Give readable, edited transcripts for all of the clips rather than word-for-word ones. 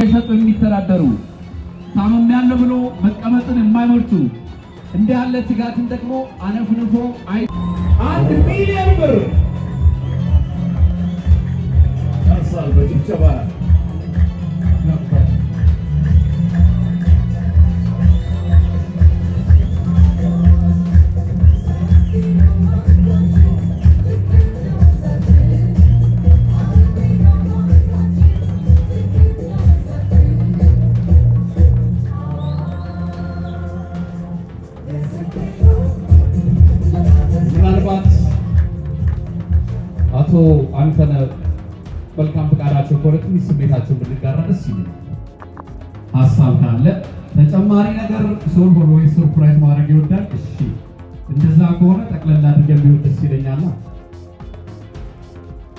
የሸጡ የሚተዳደሩ ታመም ያለ ብሎ መቀመጥን የማይመርጡ እንዲህ ያለ ትጋትን ደግሞ አነፍንፎ 1 ሚሊዮን ብር ታሳል በጭብጨባ አቶ አንተነህ መልካም ፈቃዳቸው ኮረክም ስሜታቸው ብንጋራ ደስ ይላል። ሐሳብ ካለ ተጨማሪ ነገር ሶል ሆኖ ወይ ሰርፕራይዝ ማድረግ ይወዳል። እሺ እንደዛ ከሆነ ጠቅለል አድርገን ቢሆን ደስ ይለኛል።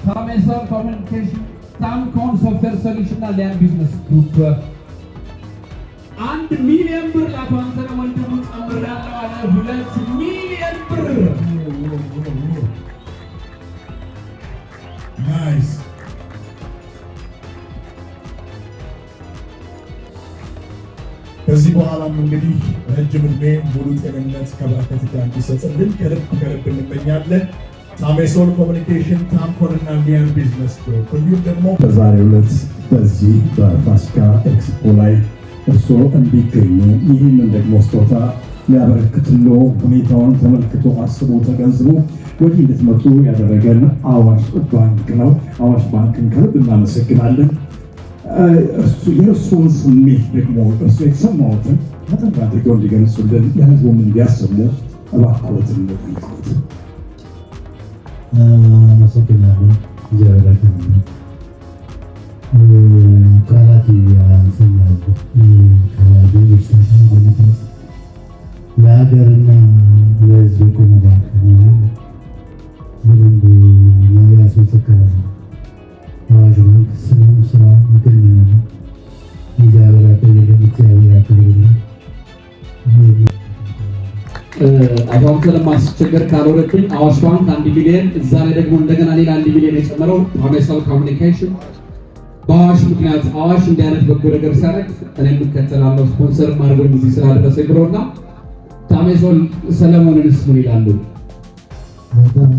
ታሜሶል ኮሚኒኬሽን ታምኮን ሶፍትዌር ሶሉሽን እና ሊያን ቢዝነስ ግሩፕ 1 ሚሊዮን ብር ለአቶ አንተነህ ወንድሙ ጨምራለሁ አለ። 2 ሚሊዮን ብር ናይስ። ከዚህ በኋላም እንግዲህ ረጅም ዕድሜ ሙሉ ጤንነት ከበረከት ጋር እንዲሰጥልን ከልብ እንመኛለን። ታሜሶል ኮሚኒኬሽን ታምኮን እና ሊያን ቢዝነስ ግሩፕ እንዲሁም ደግሞ በዛሬው ዕለት በዚህ በፋሲካ ኤክስፖ ላይ እርስዎ እንዲገኙ ይህንን ደግሞ ስጦታ ሊያበረክትሎ ሁኔታውን ተመልክቶ አስቦ ተገንዝቦ ወዲህ እንድትመጡ ያደረገን አዋሽ ባንክ ነው። አዋሽ ባንክን ከልብ እናመሰግናለን። የእርስዎን ስሜት ደግሞ እርሱ የተሰማዎትን መጠን አድርገው እንዲገልጹልን ለህዝቡም እንዲያሰሙ እባክዎትን ልጠይቅዎት። አመሰግናለሁ። እግዚአብሔር ቃላት ያንሰኛሉ። ለሀገርና ለህዝብ የቆመ ባንክ በደንብ ያስመሰክራል። አዋሽ ባንክ ስሙም ስራ መገኘት ነው። እግዚአብሔር ያክብርልን። እግዚአብሔር ያክብርልን። አቶ አንተነህ ማስቸገር ካልሆነብኝ አዋሽ ባንክ 1 ሚሊዮን እዛ ላይ ደግሞ እንደገና ሌላ 1 ሚሊዮን የጨመረው ታሜሶል ኮሚኒኬሽን በአዋሽ ምክንያት አዋሽ እንዲህ አይነት በጎ ነገር ሲያደርግ እኔ የምከተላለሁ ስፖንሰር ማድረግ እዚህ ስላደረሰኝ ብሎና ታሜሶል ሰለሞንንስ ምን ይላሉ? በጣም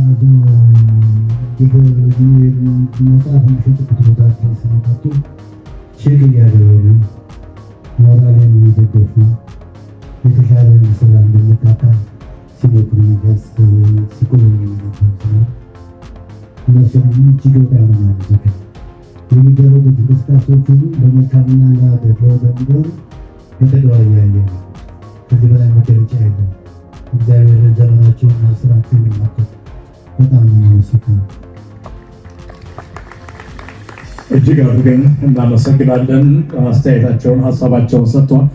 መጽሐፍ የሚሸጥበት ቦታ ሲመጡ ቼክ እያደረጉ ሞራልን የሚደገፉ የተሻለ ስራ እንድንካፈል ሲሞክሩ ሲቆሙ እነሱንም እጅግ በጣም ነው የማመሰግነው። የሚደረጉት እንቅስቃሴዎች ሁሉ በመልካምና ለሀገር በሚሆኑ በተግባር ያየ ነው። ከዚህ በላይ መገለጫ የለም። እግዚአብሔር ዘመናቸውና ስራቸውን ይባርክ። በጣም እናመሰግናለን። እጅግ አድርገን እናመሰግናለን። አስተያየታቸውን ሀሳባቸውን ሰጥተዋል።